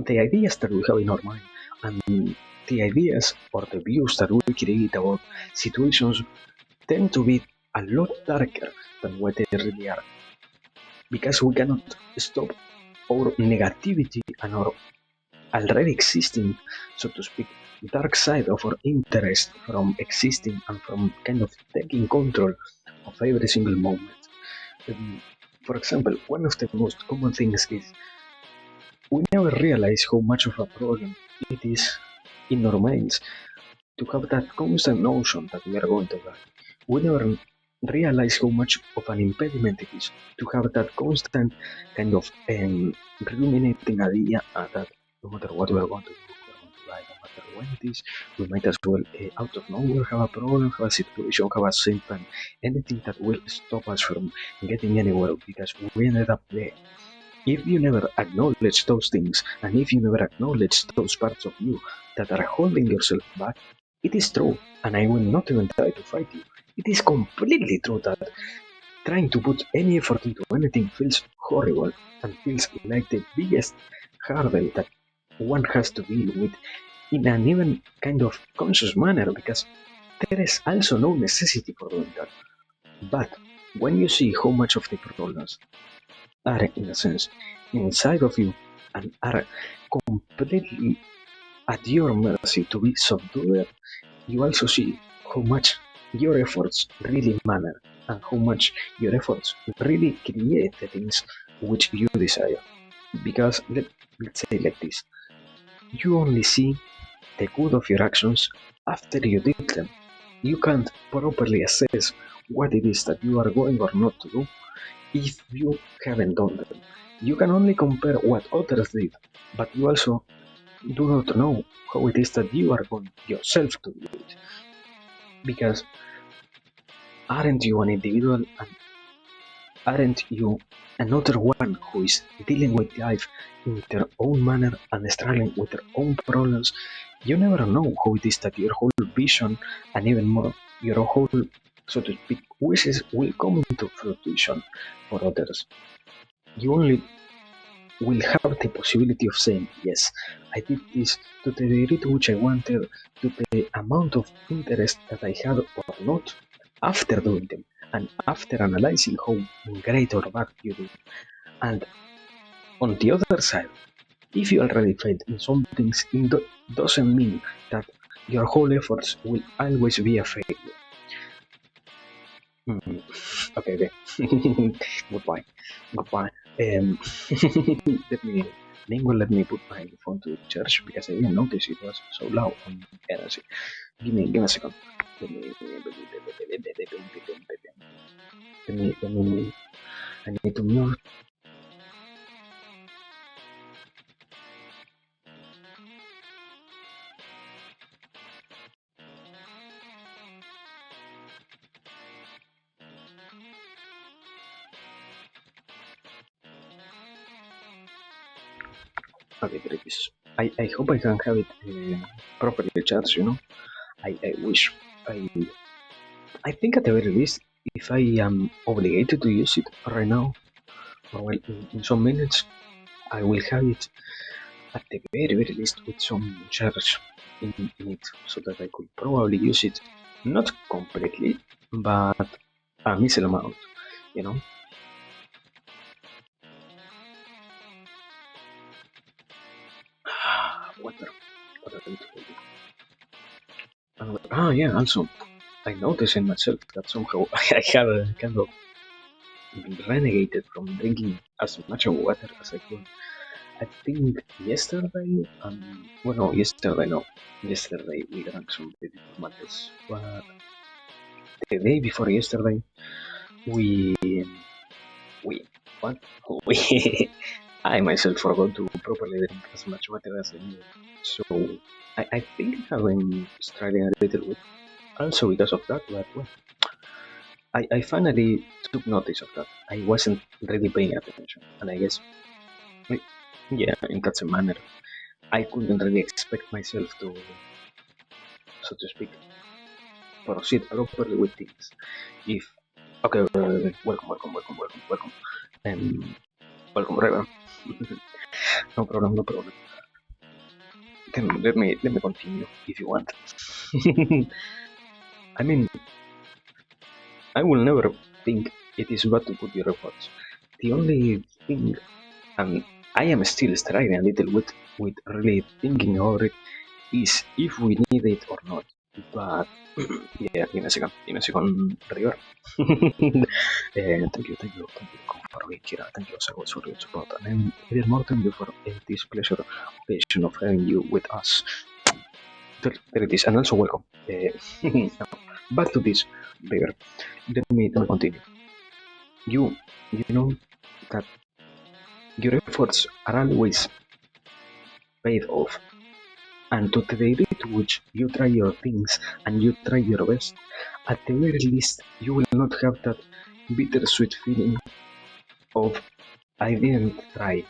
Speaker 1: The ideas that we have in our mind and the ideas or the views that we create about situations tend to be a lot darker than what they really are, because we cannot stop our negativity and our already existing, so to speak, dark side of our interest from existing and from kind of taking control of every single moment. Um, for example, one of the most common things is we never realize how much of a problem it is in our minds to have that constant notion that we are going to die. We never realize how much of an impediment it is to have that constant kind of ruminating idea that no matter what we are going to do, we are going to die, no matter when it is, we might as well out of nowhere have a problem, have a situation, have a symptom, anything that will stop us from getting anywhere because we ended up there. If you never acknowledge those things, and if you never acknowledge those parts of you that are holding yourself back, it is true, and I will not even try to fight you. It is completely true that trying to put any effort into anything feels horrible and feels like the biggest hurdle that one has to deal with in an even kind of conscious manner, because there is also no necessity for doing that. But when you see how much of the problems are, in a sense, inside of you and are completely at your mercy to be subdued, you also see how much your efforts really matter and how much your efforts really create the things which you desire. Because let's say like this, you only see the good of your actions after you did them. You can't properly assess what it is that you are going or not to do if you haven't done them. You can only compare what others did, but you also do not know how it is that you are going yourself to do it. Because aren't you an individual and aren't you another one who is dealing with life in their own manner and struggling with their own problems? You never know how it is that your whole vision and even more your whole so to speak, wishes will come into fruition for others. You only will have the possibility of saying, yes, I did this to the degree to which I wanted, to the amount of interest that I had or not, after doing them, and after analyzing how great or bad you did. And on the other side, if you already failed in some things, it doesn't mean that your whole efforts will always be a failure. Mm. Okay, okay. Goodbye. Goodbye. Let me Ningo let me put my phone to charge because I didn't notice it was so loud on energy. Give me a second. Let me I need to mute. Okay, there it is. I hope I can have it properly charged, I wish I think at the very least, if I am obligated to use it right now, or well, in some minutes, I will have it at the very, very least with some charge in it, so that I could probably use it not completely, but a missile amount, you know. Water, water, yeah. Also, I noticed in myself that somehow I have a kind of renegated from drinking as much water as I could. I think yesterday, well, no, yesterday, no. Yesterday we drank some pretty mates, but the day before yesterday, we, we, what? We, I myself forgot to properly drink as much water as I needed. So, I think I have been struggling a little bit, also because of that, but well, I finally took notice of that. I wasn't really paying attention, and I guess, like, yeah, in such a manner, I couldn't really expect myself to, so to speak, proceed properly with things. If okay, welcome, welcome, Raven. No problem, no problem. Let me continue if you want. I mean, I will never think it is bad to put your efforts. The only thing, and I am still struggling a little with really thinking about it, is if we need it or not. But yeah, give me a second, River. Thank you for being here. Thank you so much for your support. And I'm even more thank you for this pleasure occasion of having you with us. There it is, and also welcome. Now, back to this, River. Let me continue. You know that your efforts are always paid off, and to the degree to which you try your things and you try your best, at the very least, you will not have that bittersweet feeling of I didn't try,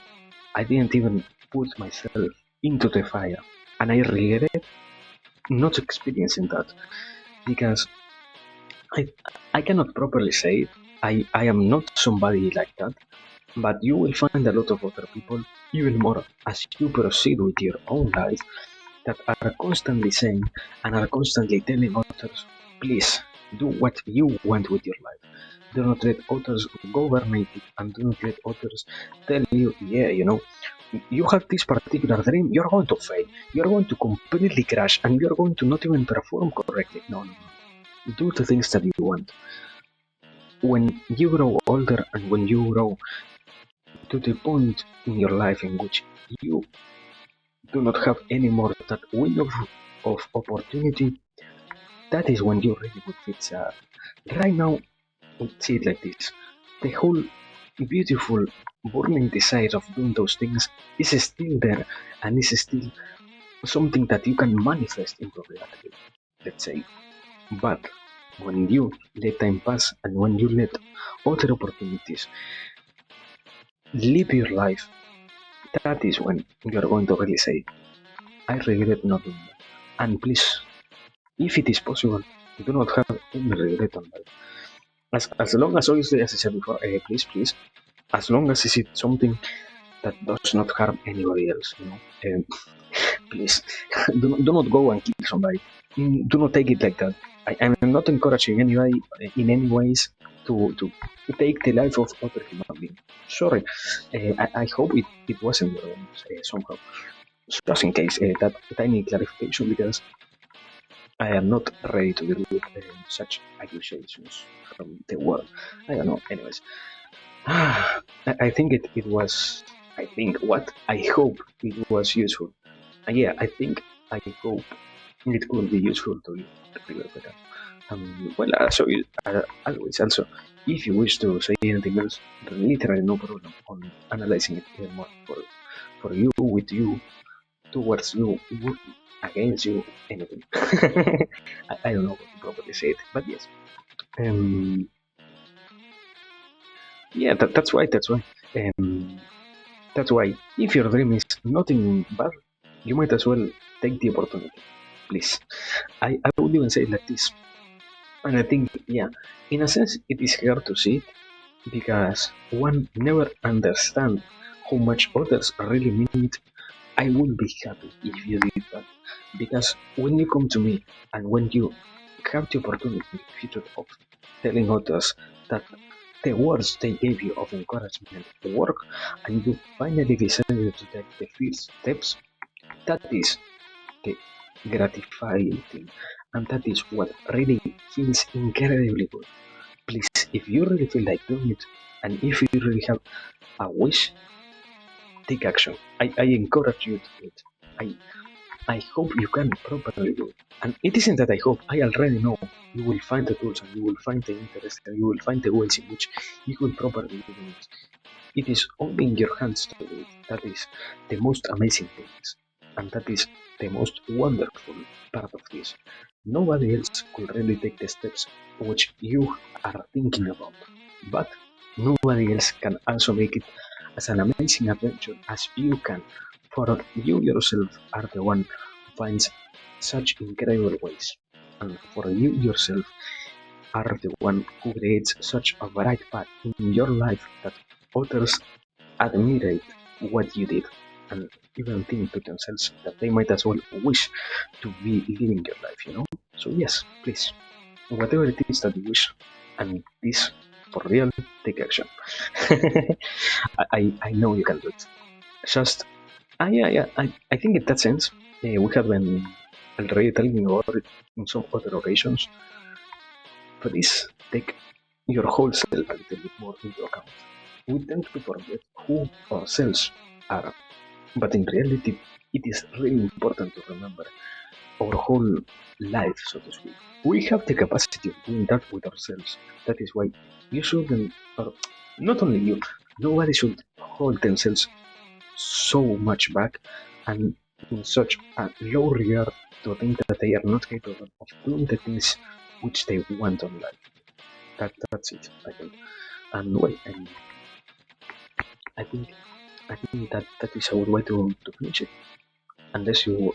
Speaker 1: I didn't even put myself into the fire, and I regret not experiencing that because I I cannot properly say it. I am not somebody like that, but you will find a lot of other people, even more as you proceed with your own life, that are constantly saying and are constantly telling others, please do what you want with your life. Do not let others govern it, and do not let others tell you, yeah, you have this particular dream, you're going to fail, you're going to completely crash, and you're going to not even perform correctly. No, no, no. Do the things that you want. When you grow older and when you grow to the point in your life in which you do not have any more that window of opportunity, that is when you really would fit. Right now, see it like this: the whole beautiful, burning desire of doing those things is still there, and is still something that you can manifest into reality. Let's say, but when you let time pass and when you let other opportunities live your life, that is when you're going to really say, I regret not doing that. And please, if it is possible, do not have any regret on that. As long as, obviously, as I said before, please, as long as it's something that does not harm anybody else, please do not go and kill somebody. Do not take it like that. I'm not encouraging anybody in any ways to take the life of other human being. Sorry, I hope it wasn't your own somehow. Just in case, that tiny clarification, because I am not ready to deal with such accusations from the world. I don't know. Anyways, I think it was. I think what I hope it was useful. Yeah, I hope it could be useful to you, better. Well, always, also, if you wish to say anything else, literally no problem on analyzing it even more for you, with you, towards you, against you, anything. I don't know what to properly say it, but yes. Um, yeah, that's why. Um, that's why. If your dream is nothing bad, you might as well take the opportunity. Please, I would even say like this, and I think, yeah, in a sense, it is hard to see it because one never understands how much others really mean it. I would be happy if you did that, because when you come to me and when you have the opportunity in the future of telling others that the words they gave you of encouragement work, and you finally decided to take the first steps, that is the gratifying thing, and that is what really feels incredibly good. Please, if you really feel like doing it, and if you really have a wish, take action. I encourage you to do it. I hope you can properly do it. And it isn't that I hope, I already know you will find the tools and you will find the interest and you will find the ways in which you will properly do it. It is only in your hands to do it. That is the most amazing thing. And that is the most wonderful part of this. Nobody else could really take the steps which you are thinking about. But nobody else can also make it as an amazing adventure as you can. For you yourself are the one who finds such incredible ways. And for you yourself are the one who creates such a bright path in your life that others admire what you did and even think to themselves that they might as well wish to be living your life. So yes, please, whatever it is that you wish, and this for real, take action. I know you can do it. Just, yeah, I think in that sense, we have been already telling you about it in some other occasions. Please take your whole self a little bit more into account. We tend to forget who ourselves are, but in reality, it is really important to remember our whole life, so to speak. We have the capacity of doing that with ourselves. That is why you shouldn't, or not only you, nobody should hold themselves so much back and in such a low regard to think that they are not capable of doing the things which they want on life. That's it, I think. And well, I think I think that is a good way to finish it. Unless you,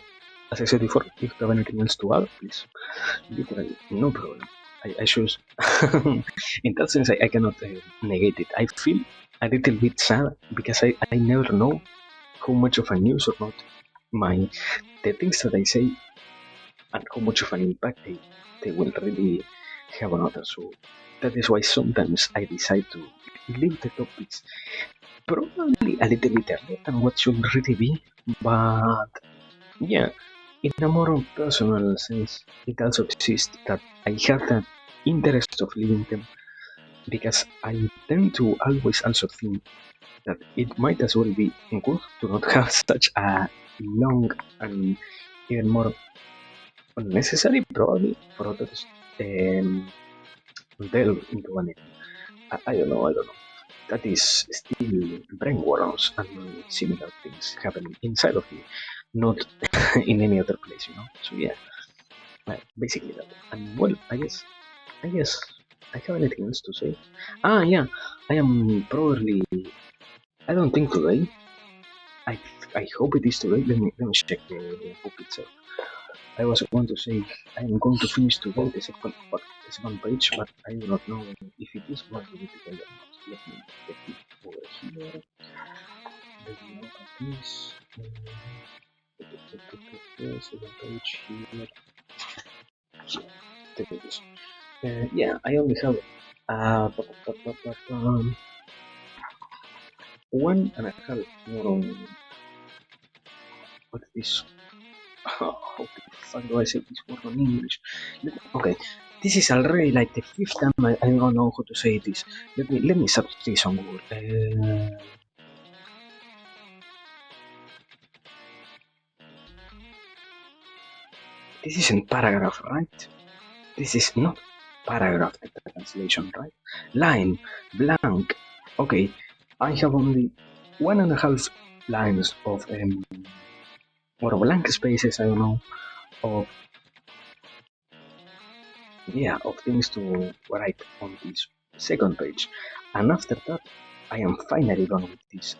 Speaker 1: as I said before, if you have anything else to add, please, literally, no problem. I choose. In that sense, I cannot negate it. I feel a little bit sad because I never know how much of a news or not the things that I say and how much of an impact they will really have on others. So that is why sometimes I decide to leave the topics probably a little bit earlier than what should really be, but yeah, in a more personal sense, it also exists that I have the interest of living them because I tend to always also think that it might as well be good to not have such a long and even more unnecessary, probably, for others, delve into anything. I don't know. That is still brainworms and similar things happening inside of me, not in any other place. So yeah, basically that. And well, I guess I have anything else to say. Yeah, I am probably. I don't think today. I I hope it is today. Let me check the book itself. I was going to say I am going to finish today the second page, but I do not know if it is going to be today or not. Let me get it over here. Let me open this. Second page here. There it is. Yeah, I only have uh, 1.5 more on what's this? How the fuck do I say this word on English? Okay, this is already like the fifth time I don't know how to say this. Let me search this on Google. This isn't paragraph, right? This is not paragraph the translation, right? Line blank. Okay, I have only 1.5 lines of or blank spaces. I don't know of of things to write on this second page, and after that, I am finally done with this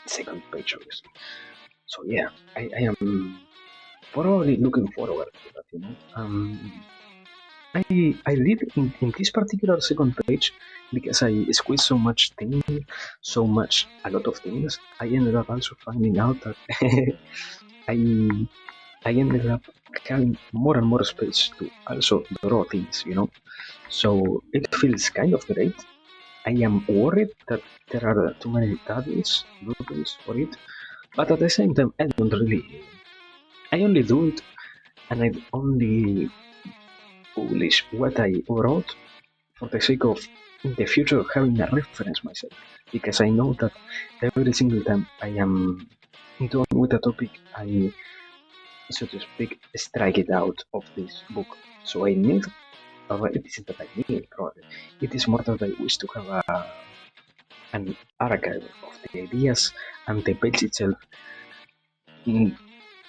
Speaker 1: second page, obviously. So yeah, I am probably looking forward to that. I did in this particular second page because I squeezed so much thing, a lot of things. I ended up also finding out that I I ended up having more and more space to also draw things. So it feels kind of great. I am worried that there are too many doodles for it, but at the same time, I don't really. I only do it, and I only publish what I wrote for the sake of in the future having a reference myself, because I know that every single time I am done with a topic, I, so to speak, strike it out of this book. So I need, or it isn't that I need, probably. It is more that I wish to have an archive of the ideas and the page itself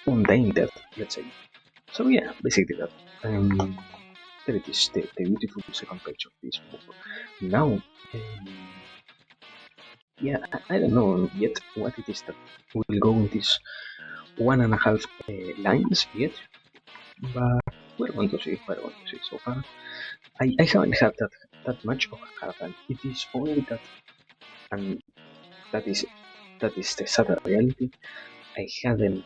Speaker 1: untainted, let's say. So yeah, basically that. There it is, the beautiful second page of this book. Now, yeah, I don't know yet what it is that will go in this 1.5 lines yet, but we're going to see. We're going to see. So far, I haven't had that much of a hard time. It is only that, and that is the sad reality. I haven't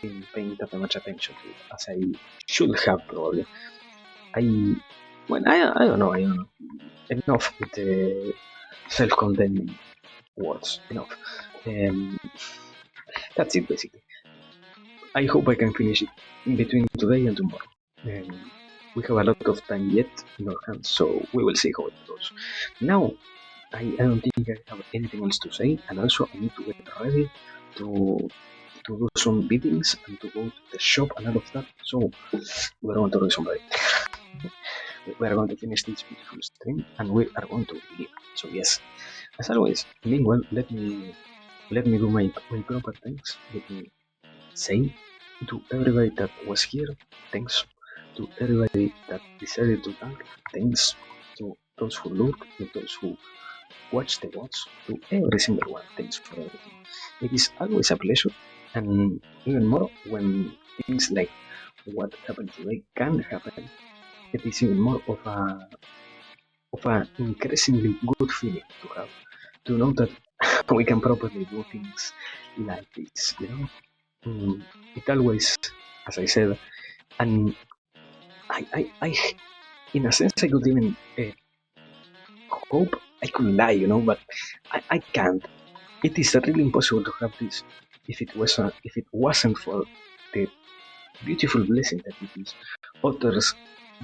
Speaker 1: been paying that much attention to it as I should have probably. I don't know. Enough with the self-condemning words. Enough. Um, that's it basically. I hope I can finish it in between today and tomorrow. We have a lot of time yet in our hands, so we will see how it goes. Now, I don't think I have anything else to say, and also I need to get ready to do some biddings and to go to the shop and all of that. So we're going to do some break. We are going to finish this beautiful stream, and we are going to leave. So yes, as always. Meanwhile, let me do my proper thanks. Let me say to everybody that was here, thanks. To everybody that decided to talk, thanks. To those who look, to those who watch the watch, to every single one, thanks for everything. It is always a pleasure, and even more when things like what happened today can happen. It is even more of an increasingly good feeling to have, to know that we can properly do things like this. It always, as I said, and I in a sense, I could even hope I could lie, but I can't. It is really impossible to have this if it wasn't for the beautiful blessing that it is. Authors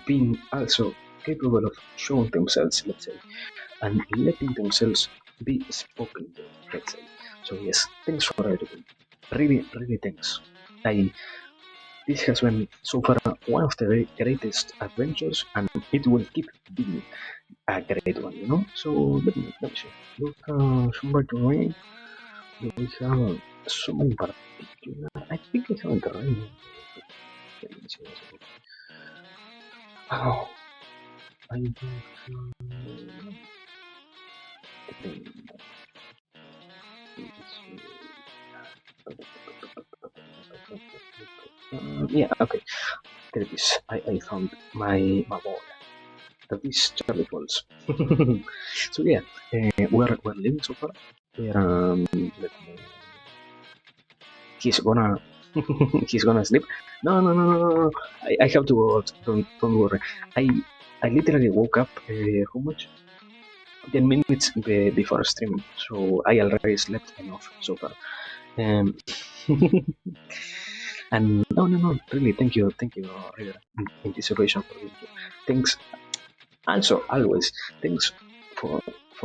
Speaker 1: being also capable of showing themselves, let's say, and letting themselves be spoken to, let's say. So yes, thanks for everything. Really, really thanks. This has been so far one of the greatest adventures, and it will keep being a great one. So let me see. Look, somewhere to read. Do we have someone in particular? I think I haven't read. Let me see. Oh, I don't have. Yeah, okay. There it is. I found my boy. That is Charlie Falls. So yeah, we're living so far. Let me. He's gonna he's gonna sleep. No, no, no, no, no, no. I have to go out. Don't worry. I I literally woke up. How much? 10 minutes before streaming, so I already slept enough so far. Um, and no, no, no. Really, thank you, River, in this occasion for being here. Thanks. Also, always thanks for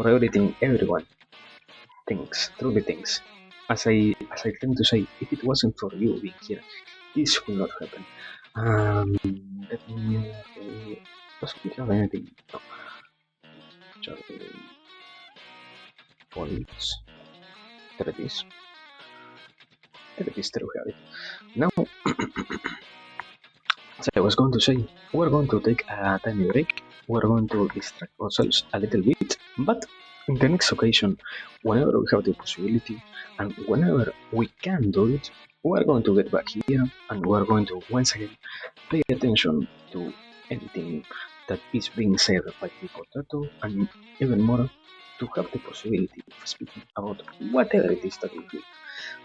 Speaker 1: everything, everyone. Thanks, truly thanks. As I tend to say, if it wasn't for you being here, this would not happen. Um, let me. Does we have anything? No. Charlie Falls. There it is. There it is. There we have it. Now, as I was going to say, we're going to take a tiny break. We're going to distract ourselves a little bit, but in the next occasion, whenever we have the possibility and whenever we can do it, we're going to get back here and we're going to once again pay attention to anything that is being said by people tattoo and even more to have the possibility of speaking about whatever it is that we feel.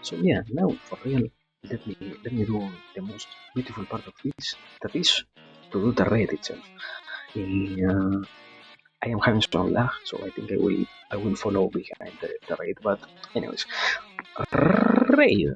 Speaker 1: So yeah, now for real, let me do the most beautiful part of this, that is to do the raid itself. Uh, I am having some lag, so I think I will follow behind the raid. But anyways, raid.